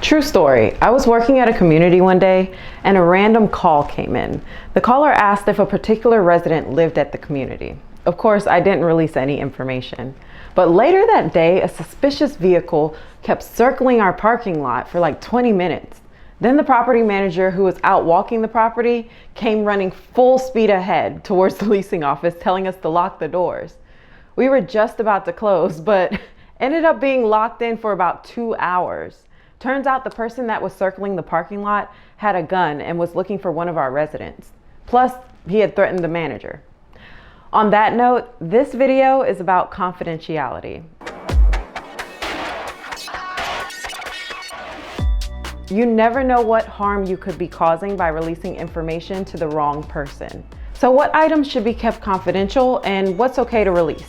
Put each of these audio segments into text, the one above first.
True story. I was working at a community one day and a random call came in. The caller asked if a particular resident lived at the community. Of course, I didn't release any information. But later that day, a suspicious vehicle kept circling our parking lot for like 20 minutes. Then the property manager, who was out walking the property, came running full speed ahead towards the leasing office, telling us to lock the doors. We were just about to close, but ended up being locked in for about 2 hours. Turns out the person that was circling the parking lot had a gun and was looking for one of our residents. Plus, he had threatened the manager. On that note, this video is about confidentiality. You never know what harm you could be causing by releasing information to the wrong person. So what items should be kept confidential and what's okay to release?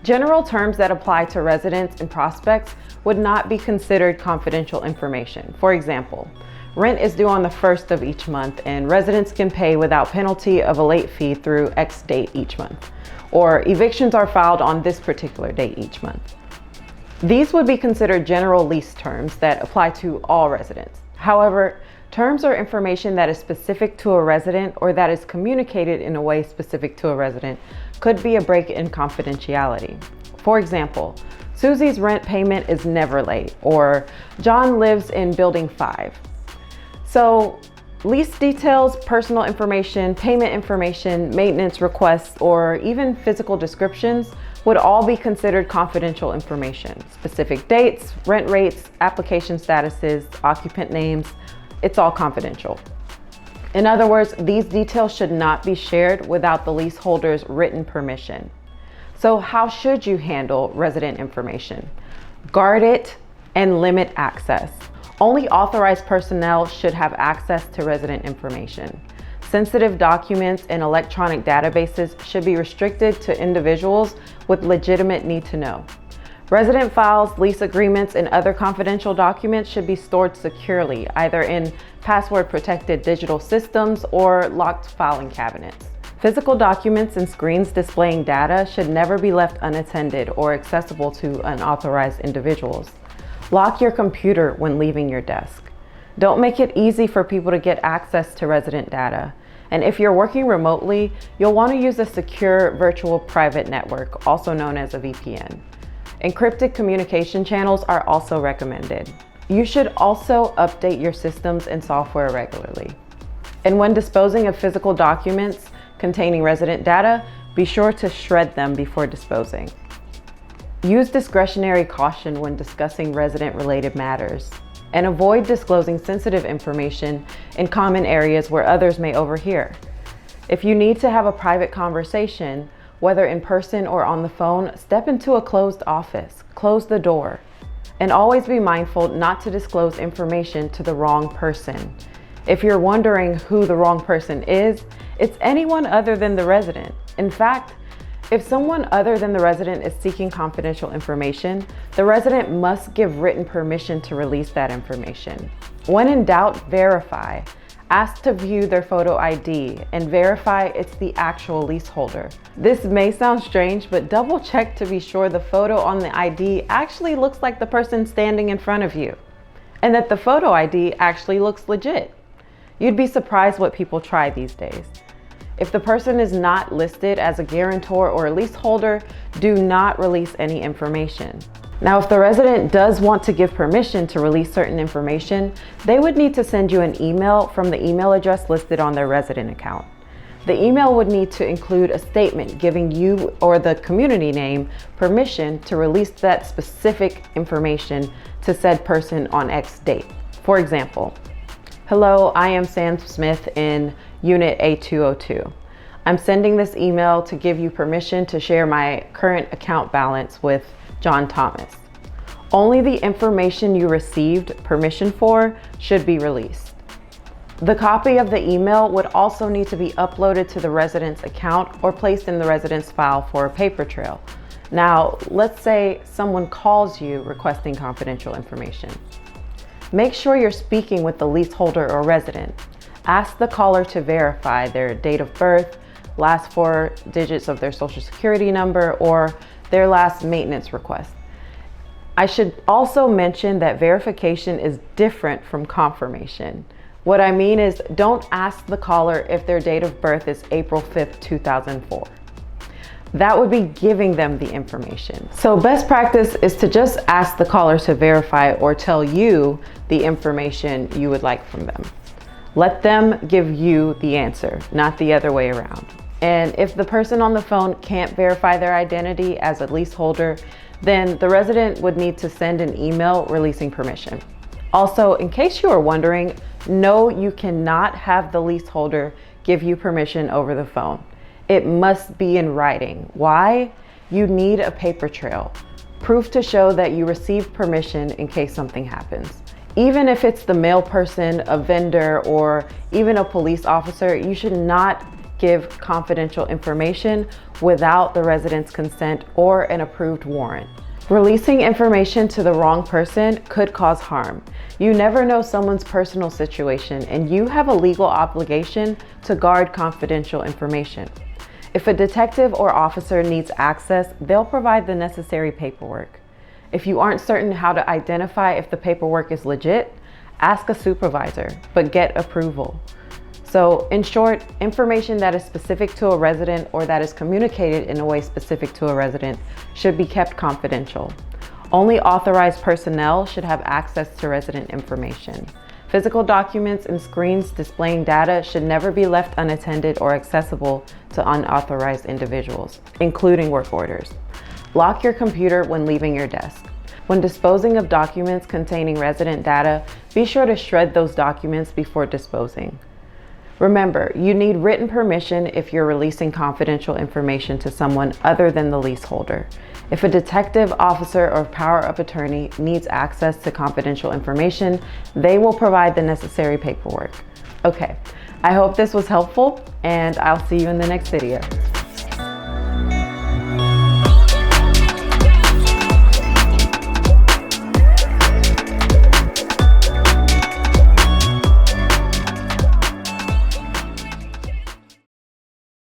General terms that apply to residents and prospects would not be considered confidential information. For example, rent is due on the 1st of each month and residents can pay without penalty of a late fee through X date each month. Or evictions are filed on this particular date each month. These would be considered general lease terms that apply to all residents. However, terms or information that is specific to a resident or that is communicated in a way specific to a resident could be a break in confidentiality. For example, Susie's rent payment is never late, or John lives in building 5. So lease details, personal information, payment information, maintenance requests, or even physical descriptions would all be considered confidential information. Specific dates, rent rates, application statuses, occupant names, it's all confidential. In other words, these details should not be shared without the leaseholder's written permission. So how should you handle resident information? Guard it and limit access. Only authorized personnel should have access to resident information. Sensitive documents and electronic databases should be restricted to individuals with legitimate need to know. Resident files, lease agreements, and other confidential documents should be stored securely, either in password-protected digital systems or locked filing cabinets. Physical documents and screens displaying data should never be left unattended or accessible to unauthorized individuals. Lock your computer when leaving your desk. Don't make it easy for people to get access to resident data. And if you're working remotely, you'll want to use a secure virtual private network, also known as a VPN. Encrypted communication channels are also recommended. You should also update your systems and software regularly. And when disposing of physical documents containing resident data, be sure to shred them before disposing. Use discretionary caution when discussing resident-related matters, and avoid disclosing sensitive information in common areas where others may overhear. If you need to have a private conversation, whether in person or on the phone, step into a closed office, close the door, and always be mindful not to disclose information to the wrong person. If you're wondering who the wrong person is, it's anyone other than the resident. In fact, if someone other than the resident is seeking confidential information, the resident must give written permission to release that information. When in doubt, verify. Ask to view their photo ID and verify it's the actual leaseholder. This may sound strange, but double check to be sure the photo on the ID actually looks like the person standing in front of you, and that the photo ID actually looks legit. You'd be surprised what people try these days. If the person is not listed as a guarantor or a leaseholder, do not release any information. Now, if the resident does want to give permission to release certain information, they would need to send you an email from the email address listed on their resident account. The email would need to include a statement giving you or the community name permission to release that specific information to said person on X date. For example, hello, I am Sam Smith in Unit A202. I'm sending this email to give you permission to share my current account balance with John Thomas. Only the information you received permission for should be released. The copy of the email would also need to be uploaded to the resident's account or placed in the resident's file for a paper trail. Now, let's say someone calls you requesting confidential information. Make sure you're speaking with the leaseholder or resident. Ask the caller to verify their date of birth, last 4 digits of their social security number, or their last maintenance request. I should also mention that verification is different from confirmation. What I mean is, don't ask the caller if their date of birth is April 5th, 2004. That would be giving them the information. So best practice is to just ask the caller to verify or tell you the information you would like from them. Let them give you the answer, not the other way around. And if the person on the phone can't verify their identity as a leaseholder, then the resident would need to send an email releasing permission. Also, in case you are wondering, no, you cannot have the leaseholder give you permission over the phone. It must be in writing. Why? You need a paper trail, proof to show that you received permission in case something happens. Even if it's the mail person, a vendor, or even a police officer, you should not give confidential information without the resident's consent or an approved warrant. Releasing information to the wrong person could cause harm. You never know someone's personal situation, and you have a legal obligation to guard confidential information. If a detective or officer needs access, they'll provide the necessary paperwork. If you aren't certain how to identify if the paperwork is legit, ask a supervisor, but get approval. So in short, information that is specific to a resident or that is communicated in a way specific to a resident should be kept confidential. Only authorized personnel should have access to resident information. Physical documents and screens displaying data should never be left unattended or accessible to unauthorized individuals, including work orders. Lock your computer when leaving your desk. When disposing of documents containing resident data, be sure to shred those documents before disposing. Remember, you need written permission if you're releasing confidential information to someone other than the leaseholder. If a detective, officer, or power of attorney needs access to confidential information, they will provide the necessary paperwork. Okay, I hope this was helpful, and I'll see you in the next video.